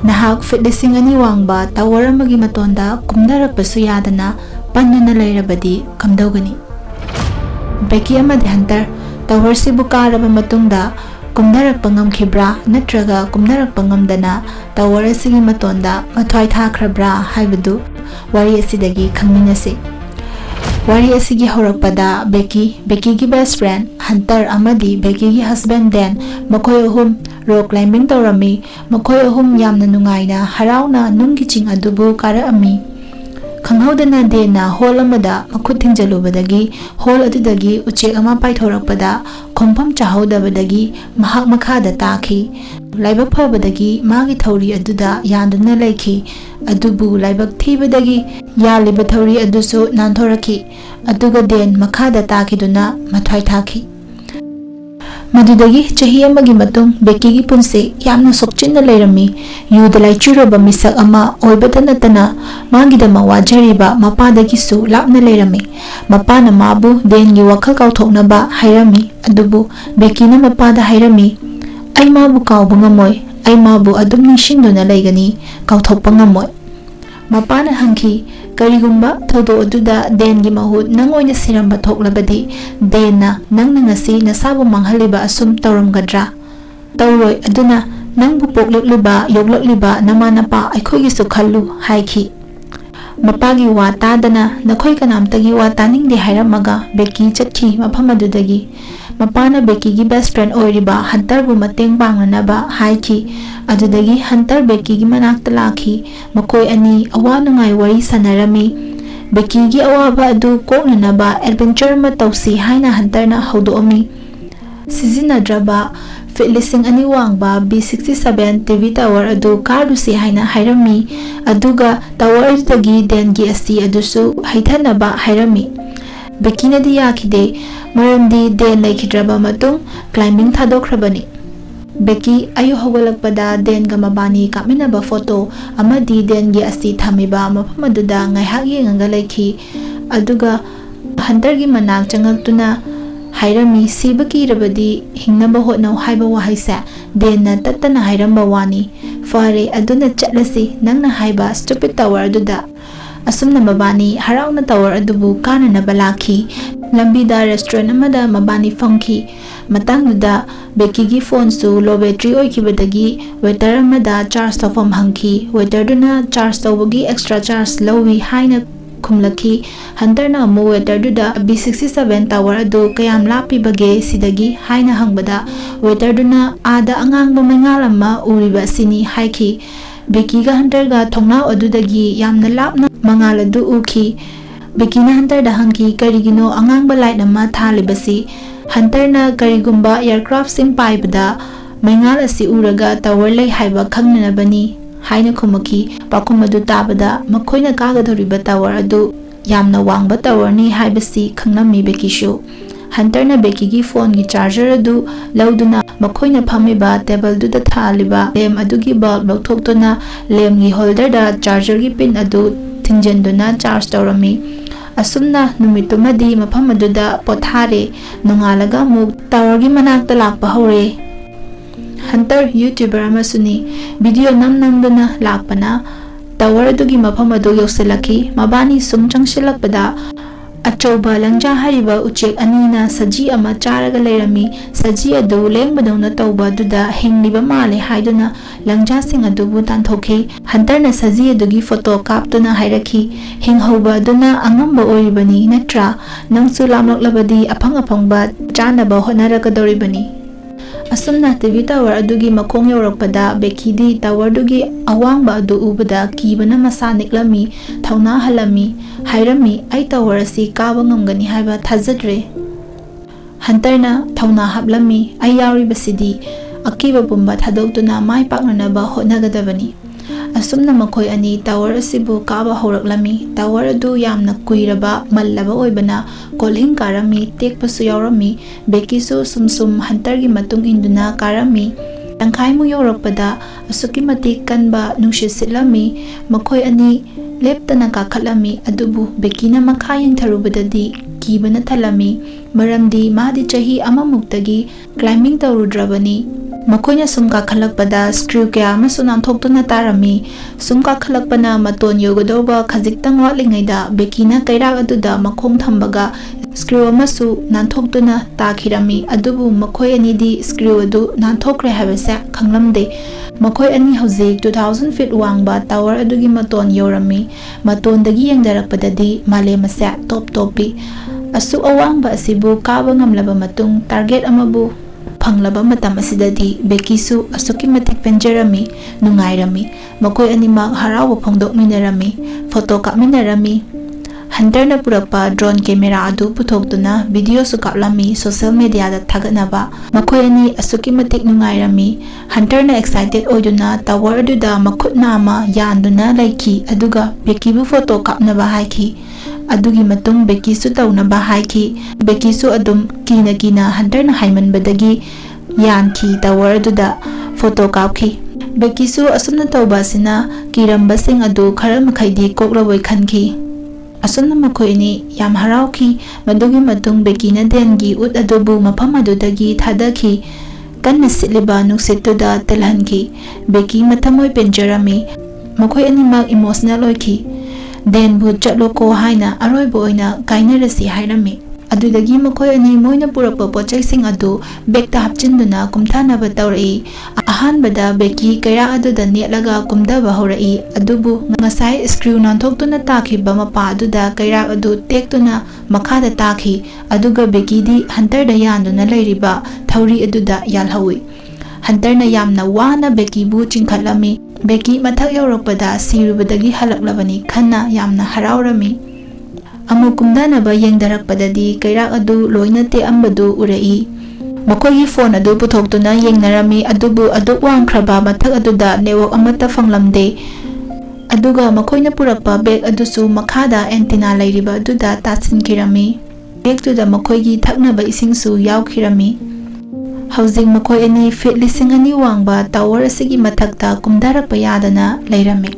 Nahak feet 2,000 wangba tower amagi matonda kumnarakpasu yadana pannana lairabadi kamdaugani. Becky amadi Hunter tower sibu karaba matungda kumnarakpa ngamkhibra natraga kumnarakpa ngamdana tower asigi matonda mathwai thakhrabra haibadu wari asidagi khangminasi. Wari asigi horakpada Becky gi best friend Hunter amadi Becky gi husband Dan makhoi ahum rock climbing tawrami makhoi ahum yamna nungaina harauna nunggi ching adubu karaami. Khanghaudana Dena hall amada makhut thingjalubadagi hall adudagi uchek ama paithorakpada khompham chahaudabadagi mahak makhada takhi. Laibak phabadagi magi thauri aduda yanduna laikhi adubu laibak thibadagi yaliba thauri adusu nanthoraki aduga Den makhada takhiduna mathwai thakhi. Madudagi chahi amagi matung Becky gi punse yamna sokchinna leirami yuda laichuraba misak ama oibata natana magidama wajariba mapadagi su lapna leirami. Mapana mabu Den gi wakhal kauthoknaba hairami adubu Becky na mapada hairami ai mabu kauba ngamoi ai mabu adum ningshingduna leigani kauthokpa ngamoi. Mapana hangki karigumba thodo aduda Den gi mahut nangoina siramba thoklabadi Denna nangna ngasi nasabu manghaliba asum tawramgadra tawroi aduna nangbu poklekliba yoglekliba namanapa aikhoi su khallu haiki. Mapagi wa tadana nakhoi kanamtagi wa taningde hairamaga Becky chathi mafam adudagi. Mapana Becky gi best friend oiriba Hunter bu mateng pangnanaba haiki adudagi Hunter Becky gi manakta lakhi makoi ani awa nungai wari sanarami. Becky gi awaba adu koknanaba adventure ma tawsi haina Hunter na haudoami. Sizinadraba feet 2,000 wangba B67 TV tower adu kardusi haina hairami aduga tower adudagi Den gi asi adusu haithanaba hairami. Becky na di yakide maramdi Den laikhidraba matung climbing thadokhrabani. Becky ayu hogolakpada Den ga mabani kaminaba photo amadi Den gi asi thamiba mafam aduda ngaihak yengaga laikhi aduga Hunter gi manak changaktuna hairami sibaki rabadi hingnaba hotnau haiba wahaisa Den na tattana hairamba wani fare aduna chatlasi nangna haiba stupid tower aduda. Asumna mabani harauna tower adubu kananaba lakhi. Lambida restaurant amada mabani fangki matangduda Becky gi phone su low battery oikibadagi waiter amada charge tawfam hangki waiter duna charge tawbagi extra charge lowi haina khumlaki. Hunter na amu waiter duda B67 tower adu kayam lapi bage sidagi haina hangbada waiter duna ada angangba mangalama uriba sini haiki. Becky ga Hunter ga thongnau adudagi yamna lapna mangaladu uki. Becky na Hunter da hangki karigino angangba light ama thalibasi Hunter na karigumba aircraft sing paibada maingal asi uraga tower lay haiba khangnanabani haina khumaki. Pakumadu tabada makhoina kagadoriba tower adu yamna wangba tower ni haibasi khangnami Becky shu. Hunter na Becky gi phone gi charger adu lauduna makhoina phamiba table duda thaliba lem adugi bulb lokthokduna lem gi holder da charger gi pin adu thinjenduna charge tawrami. Asumna numitumadi mafam aduda pothare nongalaga mu tower gi manakta lakpa hore. Hunter YouTuber amasuni video namnamduna lakpana tower adugi mafam adu yoselaki mabani sum changsilakpada achauba langja hariba uchek anina saji ama charaga leirami. Saji adu lengbadona tawba duda hingliba male haiduna langja sing adubu tanthokhi. Hunter na saji adugi photo kaptuna hairaki hinghoba aduna angamba oiribani natra nangsu lamlaklabadi aphangba chanaba hotnaragadoribani. Asumna TV tower adugi makhong yorakpada Becky di tower dugi awangba adu ubada kibana masa niklami thauna halami hairami ai tower asi kaba ngamgani haiba thajadre. Hunter na thauna hablami ai yauribasidi akiba bumba thadokduna mai paknanaba hotnagadabani. Asumna makhoi ani tower asibu kaba horaklami. Tower adu yamna kuiraba mallaba oibana kolhing karami tekpasu yaurami. Becky su sumsum Hunter gi matung induna karami. Tangkai mu yorakpada asuki matik kanba nungshit sitlami. Makhoi ani leptana kakhatlami adubu Becky na makhayang tharubadadi kibana thalami maramdi madi chahi amamuktagi climbing tawrudrabani. Makoina sum kakhalakpada screw kaya amasu nanthokduna tarami. Sum kakhalakpana maton yogadoba khajiktang watlingaida Becky-na kairak aduda makhong thambaga screw amasu nanthokduna takhirami. Adubu makhoi anidi screw adu nanthokre habase khanglamde. Makhoi ani hauzik 2000 feet wangba tower adugi maton yorami. Maton dagi yengdarakpadadi malem ase top topi. Asuk awangba asibu kaba ngamlaba matung target amabu panglaba matam asidadi Becky-su asuki matik penjarami nungairami. Makhoi animak harawa phongdokminarami photo kapminarami. Hunter na purakpa drone camera adu puthokduna video su kaplami social media da thagatnaba. Makhoi ani asuki matik nungairami. Hunter na excited oiduna tower aduda makhutna ama yanduna laiki aduga Becky-bu photo kapnaba haiki. Adugi matung Becky-su taunaba haiki. Becky-su adum kina Hunter na haimanbadagi yanki tower aduda photo kapki. Becky-su asumna tauba sina kiramba sing adu khara makhaidi koklawoi khanki. Asumna makhoi ni yam harauki. Madugi matung Becky-na dengi ut adubu mafam adudagi thadaki kanna sitliba nuksituda telhanki. Becky mathamoi penjarami. Makhoi animak emotional oiki. Den bu chatlo ko haina aroibo oina kainarasi hairami. Adudagi makhoi ani moina purakpa pochai sing adu bekta hapchinduna kumthanaba tawrai. Ahanbada Becky kaira aduda netlaga kumdaba horai. Adubu ngasai screw nanthokduna takhiba mapa aduda kaira adu tektuna makhada takhi. Aduga Becky di Hunter da yanduna lairiba thauri aduda yalhawi. Hunter na yamna wana Becky bu chingkhatlami. Becky mathak yaurakpada sirubadagi halaklabani khanna yamna haraurami. Amu kumdanaba yengdarakpadadi kairak adu loina te ambadu urai. Makhoi phone adu puthokduna yengnarami. Adubu aduk wangkhraba mathak aduda network amata phanglamde. Aduga makhoina purakpa bag adusu makhada antenna lairiba aduda tatsinkirami. Bag tuda makhoigi thaknaba isingsu yaukhirami. Hauzik makhoi ani feet 2,000 wangba tower asigi mathakta kumdarakpa yadana lairami.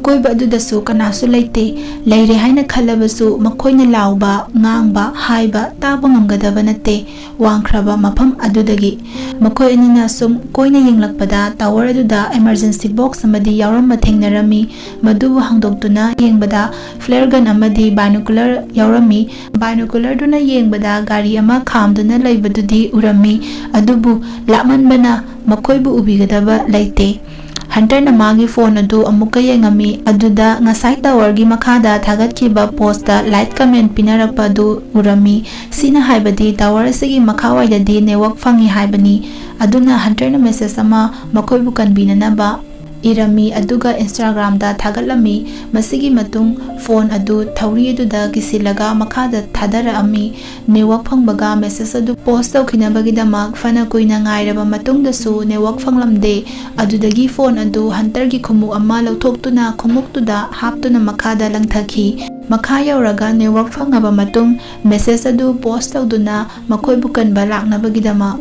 Koiba adudasu kanasu leite leire haina khalabasu makhoina lauba ngangba haiba taba ngamgadaba nate wangkhraba mafam adudagi. Makhoi anina sum koina yenglakpada tower aduda emergency box amadi yauramma thengnarami. Madubu hangdoktuna yengbada flare gun amadi binocular yaurami. Binocular duna yengbada gari ama khamduna leibadudi urami. Adubu lakmanbana makhoibu ubigadaba leite. Hunter na magi phone adu amuka yengami. Aduda ngasai tower gi makhada thagatkiba post da light comment pinarakpa adu urami. Sina haibadi tower asigi makhawaidadi network phangi haibani. Aduna Hunter na message ama makhoibu kanbinanaba irami. Aduga Instagram da thagatlami. Masigi matung phone adu thauri aduda kisilaga makhada thadara ami. Network phangbaga message adu post tawkhinabagidamak fana kuina ngairaba matungdasu network phanglamde. Adudagi phone adu Hunter gi khumuk ama lauthokduna khumuktuda haptuna makhada langthaki. Makha yauraga network phangaba matung message adu post tawduna makhoibu kanba laknabagidamak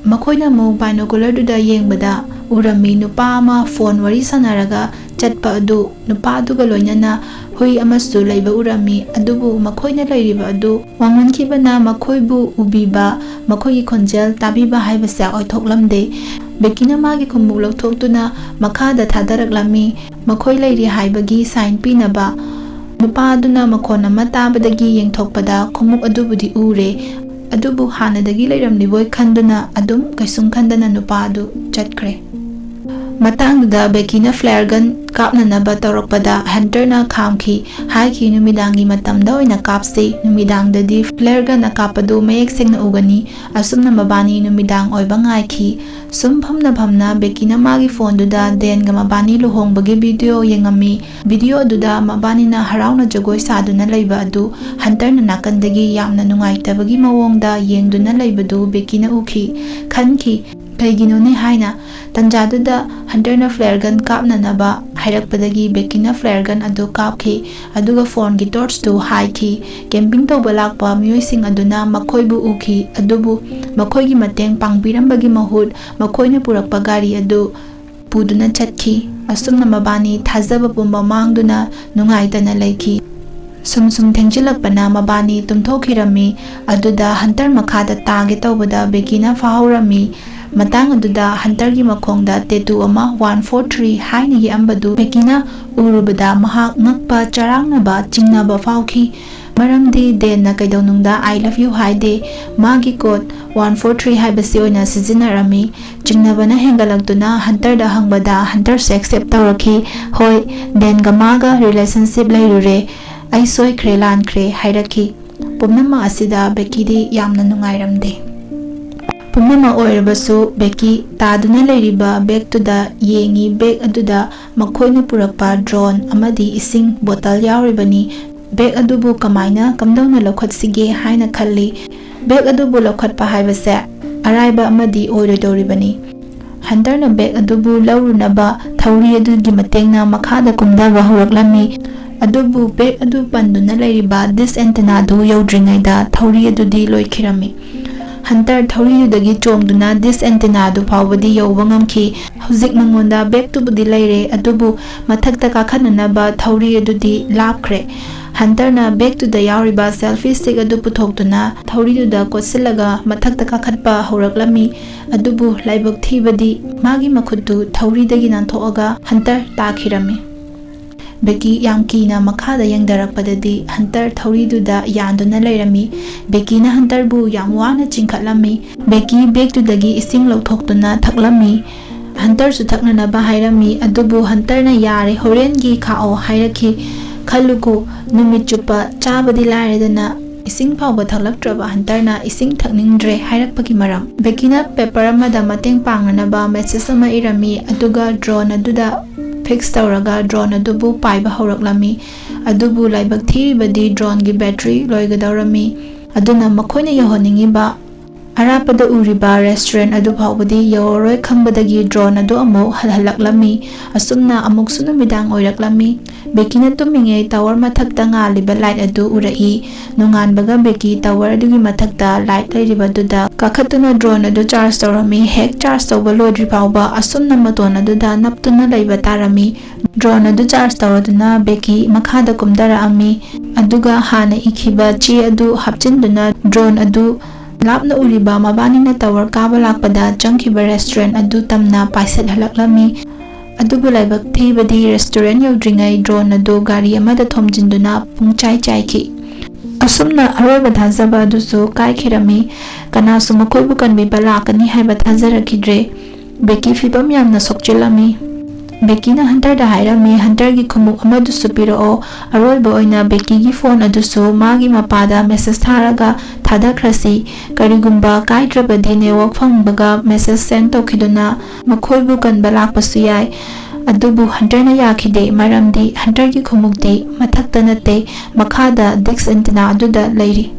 makhoina mu binocular duda yengbada urami nupa ama phone wari sanaraga chatpa adu nupa aduga loinana hui amasu leiba urami. Adubu makhoina leiriba adu wangankibana makhoibu ubiba makhoigi khonjel tabiba haibasa oithoklamde. Becky-na magi khumuk lauthokduna makhada thadaraklami. Makhoi leiri haibagi sign pinaba. Nupa aduna makhona matabadagi yengthokpada khumuk adubudi ure. Adubu hanadagi leiramliboi khanduna adum kaisum khandana nupa adu chatkre. Matangda Becky-na flare gun kapnanaba tawrakpada Hunter na khamki haiki numidangi matamda oina kapse. Numidangdadi flare gun na kapadu mayek sengna ugani. Asumna mabani numidang oiba ngaiki. Sum phamna Becky-na magi phone duda denga mabani luhongbagi video yengami. Video duda mabani na harauna jagoi saduna leiba adu Hunter na nakandagi yamna nungaitabagi mawongda yengduna leibadu Becky-na uki khanki. Kaigino ni haina tanjaduda Hunter na flare gun kapnanaba hairakpadagi Becky-na flare gun adu kapki. Aduga phone gi torch tu haiki. Camping tawba lakpa mioising aduna makhoibu uki. Adubu makhoigi mateng pangbirambagi mahut makhoina purakpa gari adu puduna chatki. Asumna mabani thazaba pumba mangduna nungaitana leiki. Sum thengchilakpana mabani tumthokirami. Aduda Hunter makhada tage tawbada Becky-na fahaurami. Matang aduda Huntergi makhongda tattoo ama 143 haina yambadu Becky-na urubada mahak ngakpa charangnaba chingnaba fauki. Maramdi Den na kaidawnungda I love you haide magi code 143 haibasi oina sizinarami. Chingnabana hengalagtuna Hunter da hangbada Hunter se accept tawraki. Hoi Den ga maga relationship lairure ai soikhre lankre hairaki. Pumnama asida Becky di yamna nungairamde. Pumnama oirabasu Becky taduna lairiba bag to da yengi bag aduda makhoina purakpa drone amadi ising bottle yauribani. Bag adubu kamaina kamdawna lokhatsige haina khalli. Bag adubu lokhatpa haibase araiba amadi oirodoribani. Hunter na bag adubu laurunaba thauri adugi matengna makhada kumdaba horaklami. Adubu bag adu panduna lairiba this antenna du yaudringaida thauri adudi loikhirami. Hunter thauri dagi chongduna this antenna du phawadi yauba ngamki. Hauzik mangonda bag tu budi laire adubu mathakta kakhananaba thauri adudi lapkhre. Hunter na bag to the yauriba selfie stick adu puthokduna thauri da kosilaga mathakta kakhatpa horaklami. Adubu laibak thibadi magi makhuttu thauri dagi nanthoaga Hunter takhirami. Becky yamki na makhada yangdarakpadadi Hunter thauri da yanduna lairami. Becky na Hunter bu yamwana chingkhatlami. Becky bag to dagi ising lauthokduna thaklami. Hunter su thaknanaba hairami. Adubu Hunter na yare horengi khao hairaki. Khaluko numit chupa chabadi lairedana ising phawba thaklaktraba Hunter na ising thakningdre hairakpagi maram. Becky na paper amada mateng pangnanaba message ama irami. Aduga drone aduda fix tawraga drone adubu paiba horaklami. Adubu laibak thiribadi drone gi battery loigadawrami. Aduna makhoina yahoningiba arapada uriba restaurant adu phawbadi yaworoi khangbadagi drone adu amo halhalaklami. Asumna amuk sunu midang oiraklami. Becky na tuminge tower mathakta ngaliba light adu urai. Nunganbaga Becky tower adugi mathakta light lairiba duda kakhatuna drone adu charge tawrami. Hek charge tawba lodri phawba asumna maton aduda naptuna laiba tarami. Drone adu charge tawraduna Becky makhada kumdara ami. Aduga hana ikhiba chi adu hapchinduna drone adu lapna uriba mabani na tower kaba lakpada changkiba restaurant adu tamna paisat halaklami. Adubu laibak thibadi restaurant yaudringai drone adu gari amada thomjinduna pungchai chaiki. Asumna aroiba thazaba adusu kaikhirami. Kanasu makhoibu kanbiba lakani haiba thazarakidre. Becky fibam yamna sokchilami. Becky na Hunter da hairami. Hunter gi khumuk amadusu pirao. Aroiba oina Becky gi phone adusu magi mapada message tharaga thadakrasi. Karigumba kaidrabadi network phangbaga message send tawkhiduna makhoibu kanba lakpasu yai. Adubu Hunter na yakhide maramdi Hunter gi khumukti mathakta nate makhada dex antenna aduda lairi.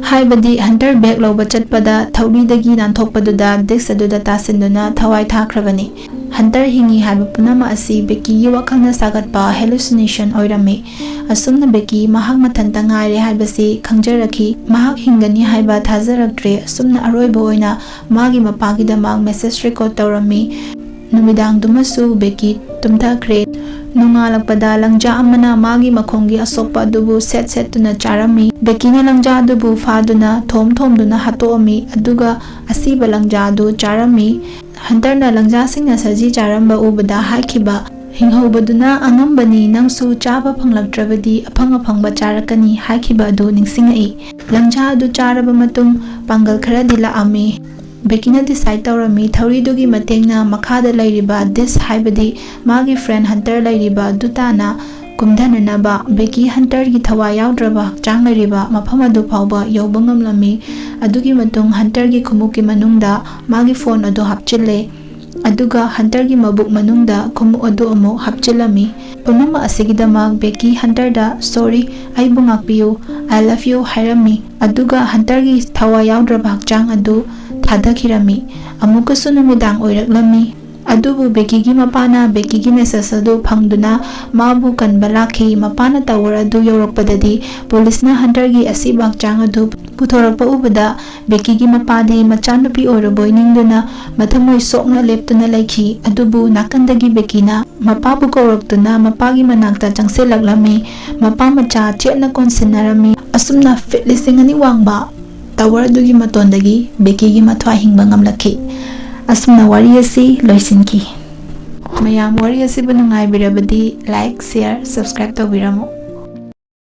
Haibadi Hunter bag loba chatpada thauri dagi nanthokpaduda dex aduda tasinduna thawai thakrabani. Hunter hingi haiba punama asi Becky gi wakhangna sagatpa hallucination oirami. Asumna Becky mahak mathanta ngaire haibasi khangjaraki. Mahak hingani haiba thajaraktre. Asumna aroiba oina magi mapagi damag message record tawrami. Numidang dumasu Becky tumthakre. Nungalakpada langja amana magi makhongi asokpa adubu set tuna charami. Becky na langja adubu faduna thomduna hatoami. Aduga asiba langja adu charami. Hunter na langja singna saji charamba ubada hakiba. Hinghobaduna angambani nangsu chaba phanglaktrabadi aphangba charakani hakiba adu ningsingai. Langja adu charaba matung pangal kharadi laami. Becky na decide tawrami thauri dugi matengna makhada lairiba this haibadi magi friend Hunter lairiba dutana kumdhananaba. Becky Hunter gi thawa yaudraba hakchang lairiba mafam adu phawba yauba ngamlami. Adugi matung Hunter gi khumuki manungda magi phone adu hapchille. Aduga Hunter gi mabuk manungda khumuk adu amuk hapchilami. Punama asigidamak Becky Hunter da sorry aibu ngakpiyu I love you hairami. Aduga Hunter gi thawa yaudraba hakchang adu thadakhirami. Amukasu numidang oiraklami. Adubu Becky gi mapana Becky gi message adu phangduna mabu kanbalaki. Mapana tower adu yorokpadadi police na Hunter gi asiba hakchang adu puthorakpa ubada Becky gi mapadi machanupi oiraboi ningduna mathamoi sokna leptuna laikhi. Adubu nakandagi Becky na mapabu kawraktuna mapagi manakta changselaklami. Mapa macha chetna konsinarami. Asumna fit lising ani wangba tower adugi matondagi Becky gi mathwai hingba ngamlakhi. asumna wari asi loisinki mayam wari asibu nungai birabadi like share subscribe to biramo